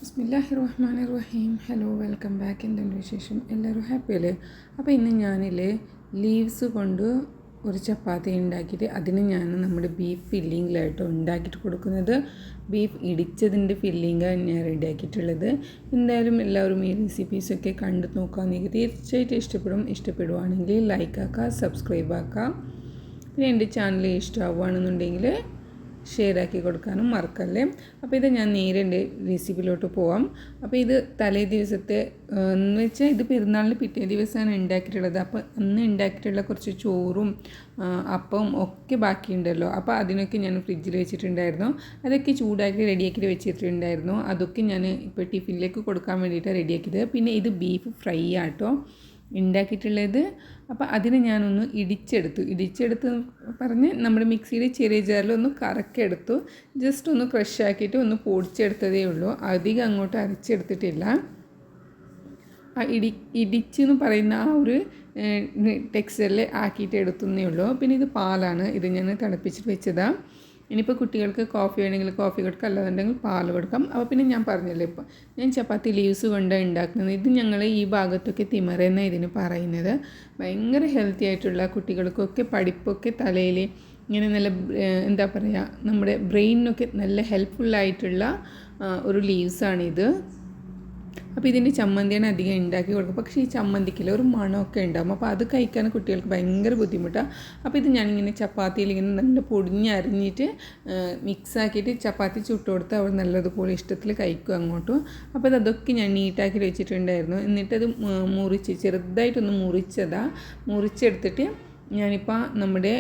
ബിസ്മില്ലാഹിർ റഹ്മാനിർ റഹീം. Hello, welcome back. എന്തുണ്ട് വിശേഷം? എല്ലാവരും ഹാപ്പി അല്ലേ? അപ്പോൾ ഇന്ന് ഞാനില്ലേ ലീവ്സ് കൊണ്ട് ഒരു ചപ്പാത്തി ഉണ്ടാക്കിയിട്ട് അതിന് ഞാൻ നമ്മുടെ ബീഫ് ഫില്ലിങ്ങിലായിട്ടോ ഉണ്ടാക്കിയിട്ട് കൊടുക്കുന്നത്. ബീഫ് ഇടിച്ചതിൻ്റെ ഫില്ലിങ്ങാണ് ഞാൻ റെഡിയാക്കിയിട്ടുള്ളത്. എന്തായാലും എല്ലാവരും ഈ റെസിപ്പീസൊക്കെ കണ്ടു നോക്കാൻ നിങ്ങൾക്ക് തീർച്ചയായിട്ടും ഇഷ്ടപ്പെടുവാണെങ്കിൽ ലൈക്ക് ആക്കുക, സബ്സ്ക്രൈബ് ആക്കുക. പിന്നെ എൻ്റെ ചാനൽ ഇഷ്ടമാവുകയാണെന്നുണ്ടെങ്കിൽ ഷെയർ ആക്കി കൊടുക്കാനും മറക്കല്ലേ. അപ്പോൾ ഇത് ഞാൻ നേരെ എൻ്റെ റെസിപ്പിയിലോട്ട് പോവാം. അപ്പോൾ ഇത് തലേ ദിവസത്തെ എന്ന് വെച്ചാൽ ഇത് പെരുന്നാളിന് പിറ്റേ ദിവസമാണ് ഉണ്ടാക്കിയിട്ടുള്ളത്. അപ്പോൾ അന്ന് ഉണ്ടാക്കിയിട്ടുള്ള കുറച്ച് ചോറും അപ്പവും ഒക്കെ ബാക്കിയുണ്ടല്ലോ. അപ്പോൾ അതിനൊക്കെ ഞാൻ ഫ്രിഡ്ജിൽ വെച്ചിട്ടുണ്ടായിരുന്നു. അതൊക്കെ ചൂടാക്കി റെഡിയാക്കി വെച്ചിട്ടുണ്ടായിരുന്നു. അതൊക്കെ ഞാൻ ഇപ്പോൾ ടിഫിനിലേക്ക് കൊടുക്കാൻ വേണ്ടിയിട്ടാണ് റെഡിയാക്കിയത്. പിന്നെ ഇത് ബീഫ് ഫ്രൈ ആട്ടോ ഉണ്ടാക്കിയിട്ടുള്ളത്. അപ്പോൾ അതിനെ ഞാനൊന്ന് ഇടിച്ചെടുത്ത് പറഞ്ഞ് നമ്മുടെ മിക്സിയിൽ ചെറിയ ജാറിലൊന്ന് കറക്കിയെടുത്തു. ജസ്റ്റ് ഒന്ന് ക്രഷ് ആക്കിയിട്ട് ഒന്ന് പൊടിച്ചെടുത്തതേ ഉള്ളൂ. അധികം അങ്ങോട്ട് അരച്ചെടുത്തിട്ടില്ല. ആ ഇടിച്ചെന്ന് പറയുന്ന ആ ഒരു ടെക്സ്ചറിൽ ആക്കിയിട്ട് എടുത്തുന്നേ ഉള്ളൂ. പിന്നെ ഇത് പാലാണ്. ഇത് ഞാൻ തിളപ്പിച്ചിട്ട് വെച്ചതാണ്. ഇനിയിപ്പോൾ കുട്ടികൾക്ക് കോഫി വേണമെങ്കിൽ കോഫി കൊടുക്കാം, അല്ലാന്നുണ്ടെങ്കിൽ പാൽ കൊടുക്കാം. അപ്പോൾ പിന്നെ ഞാൻ പറഞ്ഞല്ലോ, ഇപ്പോൾ ഞാൻ ചപ്പാത്തി ലീവ്സ് കൊണ്ട് ഉണ്ടാക്കുന്നത്. ഇത് ഞങ്ങൾ ഈ ഭാഗത്തൊക്കെ തിമറ എന്നാണ് ഇതിന് പറയുന്നത്. ഭയങ്കര ഹെൽത്തി ആയിട്ടുള്ള കുട്ടികൾക്കൊക്കെ പഠിപ്പൊക്കെ തലയിൽ ഇങ്ങനെ നല്ല എന്താ പറയുക, നമ്മുടെ ബ്രെയിനൊക്കെ നല്ല ഹെൽപ്ഫുള്ളായിട്ടുള്ള ഒരു ലീവ്സാണിത്. അപ്പോൾ ഇതിൻ്റെ ചമ്മന്തിയാണ് അധികം ഉണ്ടാക്കി കൊടുക്കുക. പക്ഷേ ഈ ചമ്മന്തിക്കില്ല ഒരു മണമൊക്കെ ഉണ്ടാകും. അപ്പോൾ അത് കഴിക്കാൻ കുട്ടികൾക്ക് ഭയങ്കര ബുദ്ധിമുട്ടാണ്. അപ്പോൾ ഇത് ഞാനിങ്ങനെ ചപ്പാത്തിയിൽ ഇങ്ങനെ നല്ല പൊടിഞ്ഞരിഞ്ഞിട്ട് മിക്സാക്കിയിട്ട് ചപ്പാത്തി ചുട്ട് കൊടുത്ത് അവർ നല്ലതുപോലെ ഇഷ്ടത്തിൽ കഴിക്കും അങ്ങോട്ടും. അപ്പോൾ അതൊക്കെ ഞാൻ നീറ്റാക്കി വെച്ചിട്ടുണ്ടായിരുന്നു. എന്നിട്ടത് ചെറുതായിട്ടൊന്ന് മുറിച്ചെടുത്തിട്ട് ഞാനിപ്പോൾ നമ്മുടെ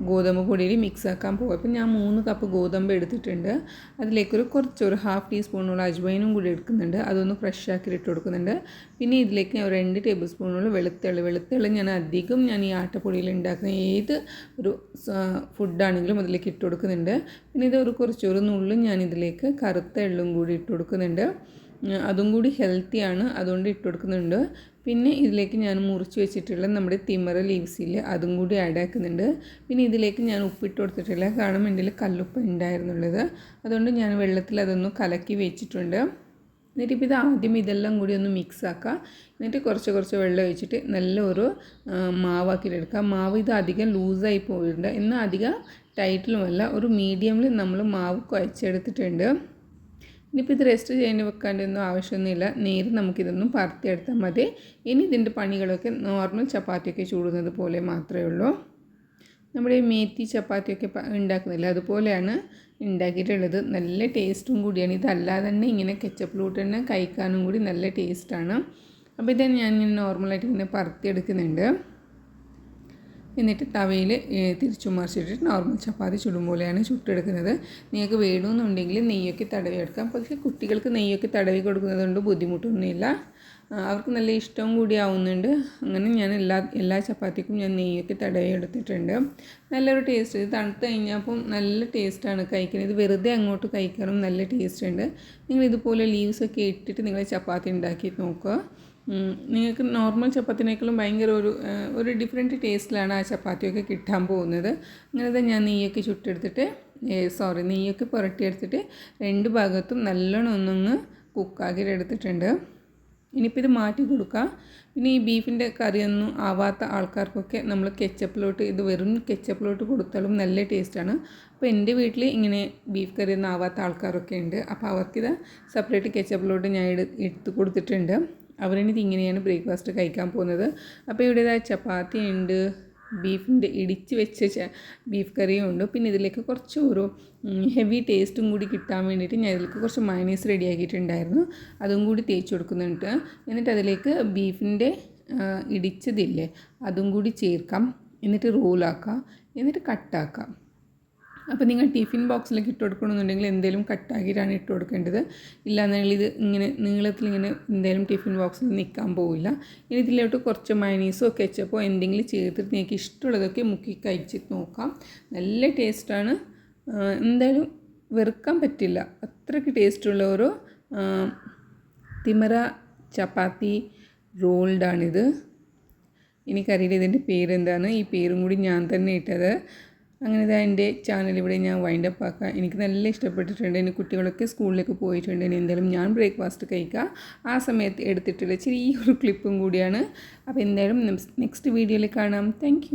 ഗോതമ്പ് പൊടിയിൽ മിക്സാക്കാൻ പോകും. അപ്പോൾ ഞാൻ 3 കപ്പ് ഗോതമ്പ് എടുത്തിട്ടുണ്ട്. അതിലേക്കൊരു കുറച്ചൊരു 1/2 ടീസ്പൂണോളം അജ്വൈനും കൂടി എടുക്കുന്നുണ്ട്. അതൊന്ന് ഫ്രഷ് ആക്കി ഇട്ട് കൊടുക്കുന്നുണ്ട്. പിന്നെ ഇതിലേക്ക് ഞാൻ 2 ടേബിൾ സ്പൂണോളം വെളുത്തുള്ളി ഞാൻ ഈ ആട്ടപ്പൊടിയിൽ ഉണ്ടാക്കുന്ന ഏത് ഒരു ഫുഡാണെങ്കിലും അതിലേക്ക് ഇട്ട് കൊടുക്കുന്നുണ്ട്. പിന്നെ ഇത് കുറച്ചൊരു നുള്ളും ഞാൻ ഇതിലേക്ക് കറുത്ത എള്ളും കൂടി ഇട്ട് കൊടുക്കുന്നുണ്ട്. അതും കൂടി ഹെൽത്തിയാണ്, അതുകൊണ്ട് ഇട്ട് കൊടുക്കുന്നുണ്ട്. പിന്നെ ഇതിലേക്ക് ഞാൻ മുറിച്ച് വെച്ചിട്ടുള്ള നമ്മുടെ തിമറ ലീവ്സിൽ അതും കൂടി ആഡ് ആക്കുന്നുണ്ട്. പിന്നെ ഇതിലേക്ക് ഞാൻ ഉപ്പിട്ട് കൊടുത്തിട്ടില്ല, കാരണം എൻ്റെ കല്ലുപ്പ് ഉണ്ടായിരുന്നുള്ളത്. അതുകൊണ്ട് ഞാൻ വെള്ളത്തിൽ അതൊന്ന് കലക്കി വെച്ചിട്ടുണ്ട്. എന്നിട്ടിപ്പോൾ ഇത് ആദ്യം ഇതെല്ലാം കൂടി ഒന്ന് മിക്സ് ആക്കുക. എന്നിട്ട് കുറച്ച് വെള്ളം ഒഴിച്ചിട്ട് നല്ല ഒരു മാവാക്കിയിട്ടെടുക്കുക. മാവ് ഇത് അധികം ലൂസായി പോയിട്ടുണ്ട്, എന്നാൽ അധികം ടൈറ്റിലുമല്ല, ഒരു മീഡിയമിൽ നമ്മൾ മാവ് കുഴച്ചെടുത്തിട്ടുണ്ട്. ഇനിയിപ്പോൾ ഇത് റെസ്റ്റ് ചെയ്യാൻ വെക്കാണ്ടൊന്നും ആവശ്യമൊന്നുമില്ല. നേരെ നമുക്കിതൊന്നും പരത്തിയെടുത്താൽ മതി. ഇനി ഇതിൻ്റെ പണികളൊക്കെ നോർമൽ ചപ്പാത്തിയൊക്കെ ചൂടുന്നത് പോലെ മാത്രമേ ഉള്ളൂ. നമ്മുടെ ഈ മേത്തി ചപ്പാത്തിയൊക്കെ ഉണ്ടാക്കുന്നില്ല, അതുപോലെയാണ് ഉണ്ടാക്കിയിട്ടുള്ളത്. നല്ല ടേസ്റ്റും കൂടിയാണ്. ഇതല്ലാതെ തന്നെ ഇങ്ങനെ കെച്ചപ്പിലോട്ട് തന്നെ കഴിക്കാനും കൂടി നല്ല ടേസ്റ്റാണ്. അപ്പോൾ ഇത് ഞാൻ നോർമലായിട്ട് ഇങ്ങനെ പരത്തിയെടുക്കുന്നുണ്ട്. എന്നിട്ട് തവയിൽ തിരിച്ചു മറിച്ചിട്ട് നോർമൽ ചപ്പാത്തി ചുടും പോലെയാണ് ചുട്ടെടുക്കുന്നത്. നിങ്ങൾക്ക് വേണമെന്നുണ്ടെങ്കിൽ നെയ്യൊക്കെ തടവി എടുക്കാം. പക്ഷേ കുട്ടികൾക്ക് നെയ്യൊക്കെ തടവി കൊടുക്കുന്നത് കൊണ്ട് ബുദ്ധിമുട്ടൊന്നുമില്ല, അവർക്ക് നല്ല ഇഷ്ടവും കൂടി ആവുന്നുണ്ട്. അങ്ങനെ ഞാൻ എല്ലാ ചപ്പാത്തിക്കും ഞാൻ നെയ്യൊക്കെ തടവി എടുത്തിട്ടുണ്ട്. നല്ലൊരു ടേസ്റ്റ്. ഇത് തണുത്ത് കഴിഞ്ഞപ്പം നല്ല ടേസ്റ്റാണ് കഴിക്കുന്നത്. ഇത് വെറുതെ അങ്ങോട്ട് കഴിക്കാനും നല്ല ടേസ്റ്റ് ഉണ്ട്. നിങ്ങൾ ഇതുപോലെ ലീവ്സൊക്കെ ഇട്ടിട്ട് നിങ്ങൾ ചപ്പാത്തി ഉണ്ടാക്കി നോക്കുക. നിങ്ങൾക്ക് നോർമൽ ചപ്പാത്തിനേക്കാളും ഭയങ്കര ഒരു ഡിഫറെൻറ്റ് ടേസ്റ്റിലാണ് ആ ചപ്പാത്തിയൊക്കെ കിട്ടാൻ പോകുന്നത്. അങ്ങനത്തെ ഞാൻ നെയ്യൊക്കെ പുരട്ടിയെടുത്തിട്ട് 2 ഭാഗത്തും നല്ലോണം ഒന്നൊന്ന് കുക്കാക്കി എടുത്തിട്ടുണ്ട്. ഇനിയിപ്പോൾ ഇത് മാറ്റി കൊടുക്കുക. പിന്നെ ഈ ബീഫിൻ്റെ കറിയൊന്നും ആവാത്ത ആൾക്കാർക്കൊക്കെ നമ്മൾ ഇത് വെറും കെച്ചപ്പിലോട്ട് കൊടുത്താലും നല്ല ടേസ്റ്റാണ്. അപ്പോൾ എൻ്റെ വീട്ടിൽ ഇങ്ങനെ ബീഫ് കറിയൊന്നും ആവാത്ത ആൾക്കാരൊക്കെ ഉണ്ട്. അപ്പോൾ അവർക്കിത് സെപ്പറേറ്റ് കെച്ചപ്പിലോട്ട് ഞാൻ എടുത്ത് കൊടുത്തിട്ടുണ്ട്. അവരിത് ഇങ്ങനെയാണ് ബ്രേക്ക്ഫാസ്റ്റ് കഴിക്കാൻ പോകുന്നത്. അപ്പോൾ ഇവിടെ ചപ്പാത്തി ഉണ്ട്, ബീഫിൻ്റെ ഇടിച്ച് വെച്ച ബീഫ് കറിയും ഉണ്ട്. പിന്നെ ഇതിലേക്ക് കുറച്ച് ഒരു ഹെവി ടേസ്റ്റും കൂടി കിട്ടാൻ വേണ്ടിയിട്ട് ഞാൻ ഇതിലേക്ക് കുറച്ച് മയണൈസ് റെഡിയാക്കിയിട്ടുണ്ടായിരുന്നു. അതും കൂടി തേച്ച് കൊടുക്കുന്നുണ്ട്. എന്നിട്ട് അതിലേക്ക് ബീഫിൻ്റെ ഇടിച്ചതില്ലേ അതും കൂടി ചേർക്കാം. എന്നിട്ട് റോളാക്കാം, എന്നിട്ട് കട്ടാക്കാം. അപ്പോൾ നിങ്ങൾ ടിഫിൻ ബോക്സിലേക്ക് ഇട്ട് കൊടുക്കണമെന്നുണ്ടെങ്കിൽ എന്തെങ്കിലും കട്ടാക്കിയിട്ടാണ് ഇട്ട് കൊടുക്കേണ്ടത്. ഇല്ലാന്നുണ്ടെങ്കിൽ ഇത് ഇങ്ങനെ നീളത്തിലിങ്ങനെ എന്തെങ്കിലും ടിഫിൻ ബോക്സിൽ നിൽക്കാൻ പോവില്ല. ഇനി ഇതിലോട്ട് കുറച്ച് മയണീസോ കെച്ചപ്പോ എന്തെങ്കിലും ചേർത്തിട്ട് നിങ്ങൾക്ക് ഇഷ്ടമുള്ളതൊക്കെ മുക്കി കഴിച്ചിട്ട് നോക്കാം. നല്ല ടേസ്റ്റാണ്, എന്തായാലും വെറുക്കാൻ പറ്റില്ല, അത്രയ്ക്ക് ടേസ്റ്റുള്ള ഒരു തിമറ ചപ്പാത്തി റോൾഡാണിത്. എനിക്കറിയില്ല ഇതിൻ്റെ പേരെന്താണ്, ഈ പേരും കൂടി ഞാൻ തന്നെ ഇട്ടത്. അങ്ങനെ ഇതാ എൻ്റെ ചാനൽ ഇവിടെ ഞാൻ വൈൻഡപ്പ് ആക്കാം. എനിക്ക് നല്ല ഇഷ്ടപ്പെട്ടിട്ടുണ്ട്. എൻ്റെ കുട്ടികളൊക്കെ സ്കൂളിലേക്ക് പോയിട്ടുണ്ട്. ഇനി എന്തായാലും ഞാൻ ബ്രേക്ക്ഫാസ്റ്റ് കഴിക്കുക. ആ സമയത്ത് എടുത്തിട്ടുള്ള ചെറിയൊരു ക്ലിപ്പും കൂടിയാണ്. അപ്പോൾ എന്തായാലും നെക്സ്റ്റ് വീഡിയോയിൽ കാണാം. താങ്ക്